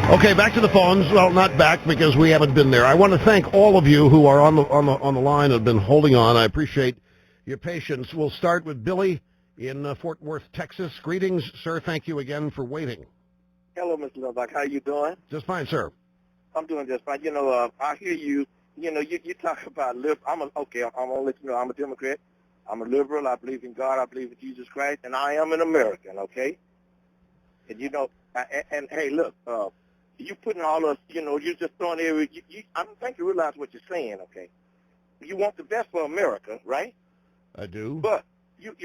Okay, back to the phones. Well, not back because we haven't been there. I want to thank all of you who are on the line and have been holding on. I appreciate your patience. We'll start with Billy in Fort Worth, Texas. Greetings, sir. Thank you again for waiting. Hello, Mr. Limbaugh. How you doing? Just fine, sir. I'm doing just fine. I hear you. You talk about I'm gonna let you know I'm a Democrat. I'm a liberal. I believe in God. I believe in Jesus Christ, and I am an American. Okay. And hey, look, you putting all us. You're just throwing every. I don't think you realize what you're saying. Okay. You want the best for America, right? I do. But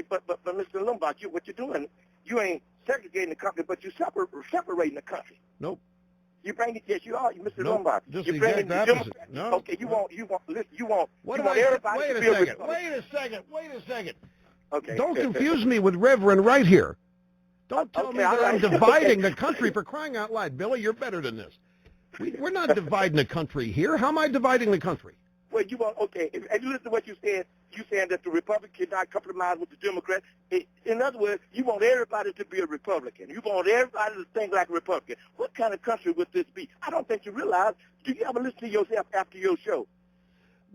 but Mr. Limbaugh, what you're doing, you ain't segregating the country, but you're separating the country. Nope. You bring it, yes, you are, Mr. Nope. Limbaugh. Just You're the bringing exact the opposite. Democrats. No. Okay, you no. want everybody Wait to a be a second. Republican. Wait a second. Okay. Don't confuse me with Reverend right here. Don't tell me that I'm dividing the country for crying out loud. Billy, you're better than this. We're not dividing the country here. How am I dividing the country? Well, and you listen to what you said. You saying that the Republican cannot compromise with the Democrats. In other words, you want everybody to be a Republican. You want everybody to think like a Republican. What kind of country would this be? I don't think you realize. Do you ever listen to yourself after your show?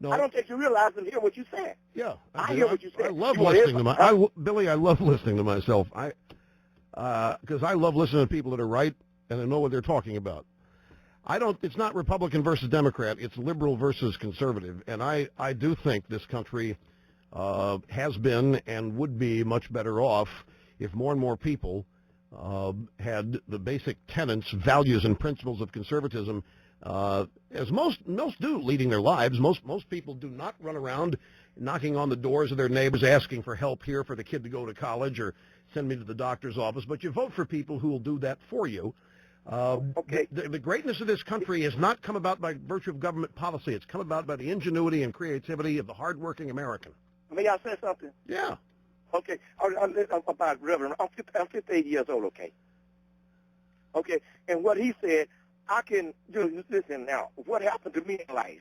No. I don't think you realize and hear what you said. Yeah, I hear what you said. I love listening to Billy. I love listening to myself. Because I love listening to people that are right and they know what they're talking about. It's not Republican versus Democrat. It's liberal versus conservative. And I do think this country has been and would be much better off if more and more people had the basic tenets, values, and principles of conservatism, as most do leading their lives. Most people do not run around knocking on the doors of their neighbors asking for help here for the kid to go to college or send me to the doctor's office. But you vote for people who will do that for you. Okay. The greatness of this country has not come about by virtue of government policy. It's come about by the ingenuity and creativity of the hardworking American. May I say something? Yeah. Okay. About Reverend. I'm 58 years old, okay? Okay. And what he said, I can listen now. What happened to me in life?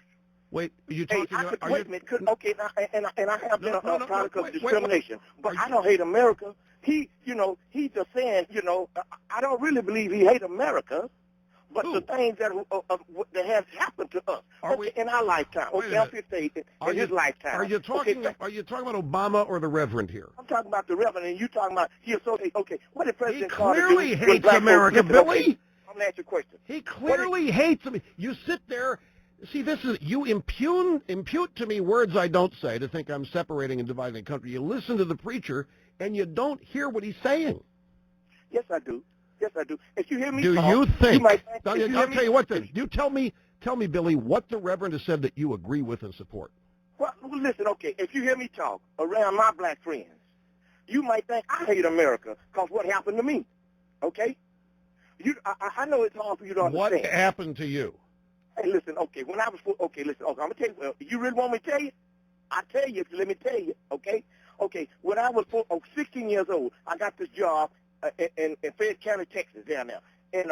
Wait, are you talking about... Wait a minute. Okay, and I have been a product of discrimination. But I don't hate America. He's just saying, I don't really believe he hates America, but the things that has happened to us in our lifetime. Okay, I'm 58 in his lifetime. Are you talking about Obama or the Reverend here? I'm talking about the Reverend, and you talking about okay. What did President Carter do? He clearly hates America, Billy. Okay, I'm going to ask you a question. He clearly hates me. You sit there. See, you impute to me words I don't say to think I'm separating and dividing the country. You listen to the preacher, and you don't hear what he's saying. Yes, I do. Yes, I do. If you hear me do talk, you think? I'll tell you what then. You tell me, Billy, what the Reverend has said that you agree with and support. Well, listen, okay, if you hear me talk around my black friends, you might think I hate America because what happened to me, okay? I know it's hard for you to understand. What happened to you? Hey, listen, okay, when I was, listen, I'm going to tell you, you really want me to tell you? I'll tell you if you let me tell you, okay? Okay, when I was 16 years old, I got this job in Fayette County, Texas, down there. And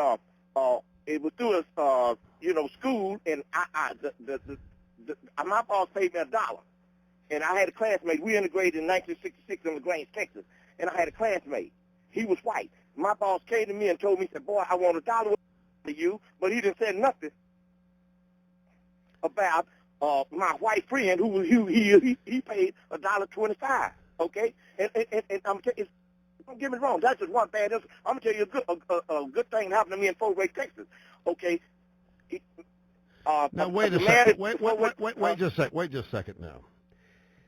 it was through a school, and my boss paid me $1. And I had a classmate. We integrated in 1966 in LaGrange, Texas. And I had a classmate. He was white. My boss came to me and told me, said, boy, I want $1 to you, but he didn't say nothing about my white friend who he paid $1.25. Okay, and I'm telling you, don't get me wrong. That's just one bad. I'm gonna tell you a good thing happened to me in Fort Worth, Texas. Okay. Now wait a second. Wait just a second now,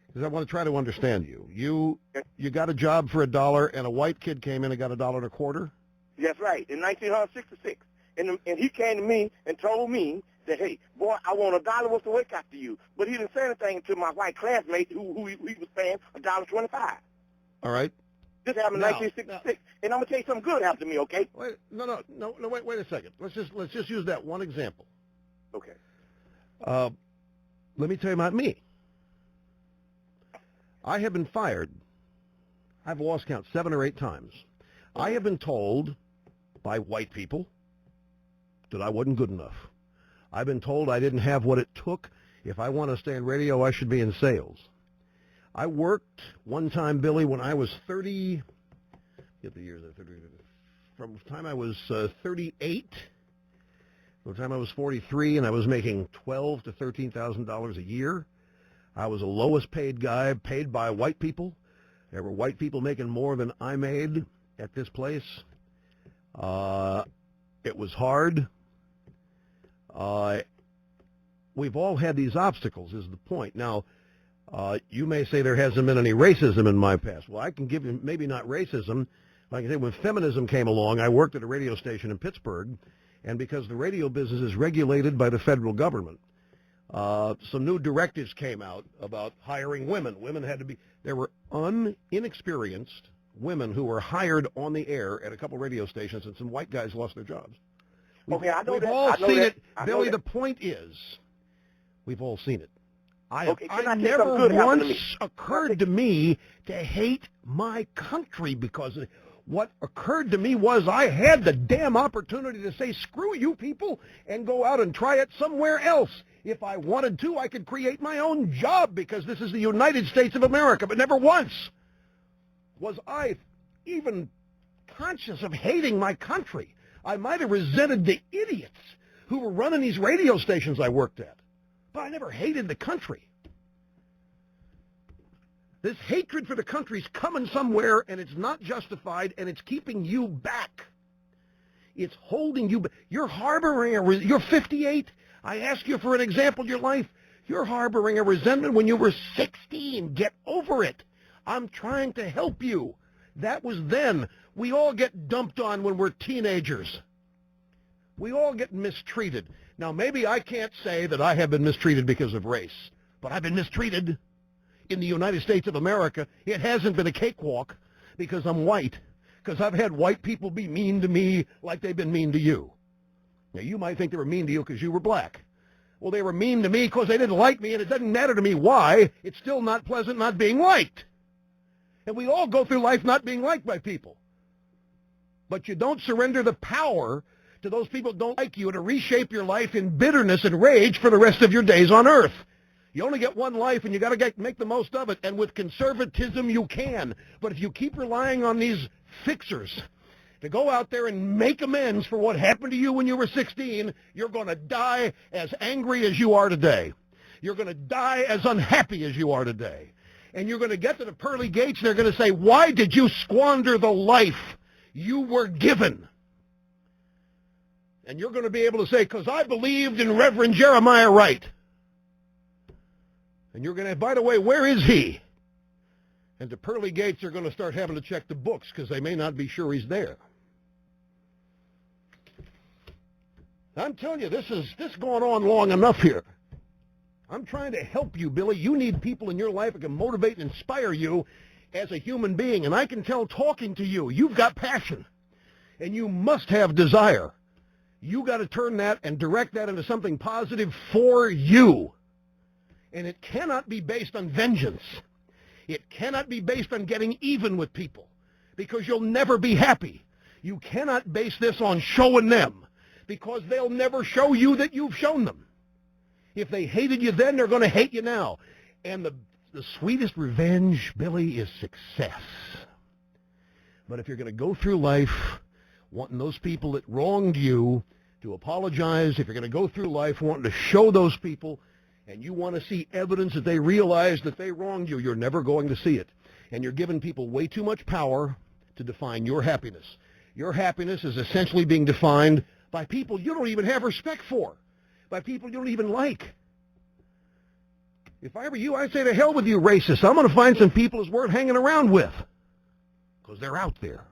because I want to try to understand you. You got a job for $1, and a white kid came in and got $1.25. That's right, in 1966, and he came to me and told me that, hey, boy, I want $1 worth of work after you. But he didn't say anything to my white classmate who he was paying $1.25. All right. This happened in 1966. And I'm going to tell you something good happened to me, okay? Wait a second. Let's just use that one example. Okay. Let me tell you about me. I have been fired. I've lost count 7 or 8 times. I have been told by white people that I wasn't good enough. I've been told I didn't have what it took. If I want to stay in radio, I should be in sales. I worked one time, Billy, when I was 30, get the years, from the time I was 38 By the time I was 43 and I was making $12,000 to $13,000 a year, I was the lowest paid guy, paid by white people. There were white people making more than I made at this place. It was hard. We've all had these obstacles, is the point. Now, you may say there hasn't been any racism in my past. Well, I can give you maybe not racism. Like I said, when feminism came along, I worked at a radio station in Pittsburgh, and because the radio business is regulated by the federal government, some new directives came out about hiring women. Women had to be, there were inexperienced women who were hired on the air at a couple radio stations, and some white guys lost their jobs. Okay, I know we've that. all seen it. Billy, that. the point is, we've all seen it. I never once occurred to me to hate my country because of it. What occurred to me was I had the damn opportunity to say, screw you people, and go out and try it somewhere else. If I wanted to, I could create my own job because this is the United States of America. But never once was I even conscious of hating my country. I might have resented the idiots who were running these radio stations I worked at, but I never hated the country. This hatred for the country's coming somewhere, and it's not justified, and it's keeping you back. It's holding you back. You're harboring you're 58. I ask you for an example of your life. You're harboring a resentment when you were 16. Get over it. I'm trying to help you. That was then. We all get dumped on when we're teenagers. We all get mistreated. Now, maybe I can't say that I have been mistreated because of race, but I've been mistreated. In the United States of America, it hasn't been a cakewalk because I'm white, because I've had white people be mean to me like they've been mean to you. Now, you might think they were mean to you because you were black. Well, they were mean to me because they didn't like me, and it doesn't matter to me why. It's still not pleasant not being liked. And we all go through life not being liked by people. But you don't surrender the power to those people who don't like you to reshape your life in bitterness and rage for the rest of your days on earth. You only get one life, and you got to make the most of it. And with conservatism, you can. But if you keep relying on these fixers to go out there and make amends for what happened to you when you were 16, you're going to die as angry as you are today. You're going to die as unhappy as you are today. And you're going to get to the pearly gates, and they're going to say, why did you squander the life you were given? And you're going to be able to say, because I believed in Reverend Jeremiah Wright. And you're going to, by the way, where is he? And the pearly gates are going to start having to check the books because they may not be sure he's there. I'm telling you, this going on long enough here. I'm trying to help you, Billy. You need people in your life that can motivate and inspire you as a human being. And I can tell talking to you, you've got passion. And you must have desire. You got to turn that and direct that into something positive for you. And it cannot be based on vengeance. It cannot be based on getting even with people because you'll never be happy. You cannot base this on showing them because they'll never show you that you've shown them. If they hated you then, they're going to hate you now. And the sweetest revenge, Billy, is success. But if you're going to go through life wanting those people that wronged you to apologize, if you're going to go through life wanting to show those people and you want to see evidence that they realize that they wronged you, you're never going to see it. And you're giving people way too much power to define your happiness. Your happiness is essentially being defined by people you don't even have respect for, by people you don't even like. If I were you, I'd say to hell with you, racists. I'm going to find some people it's worth hanging around with because they're out there.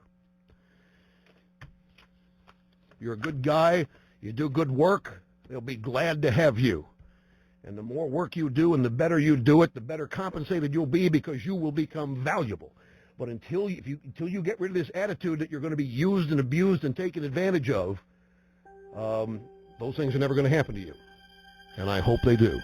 You're a good guy. You do good work. They'll be glad to have you. And the more work you do and the better you do it, the better compensated you'll be because you will become valuable. But until you get rid of this attitude that you're going to be used and abused and taken advantage of, those things are never going to happen to you. And I hope they do.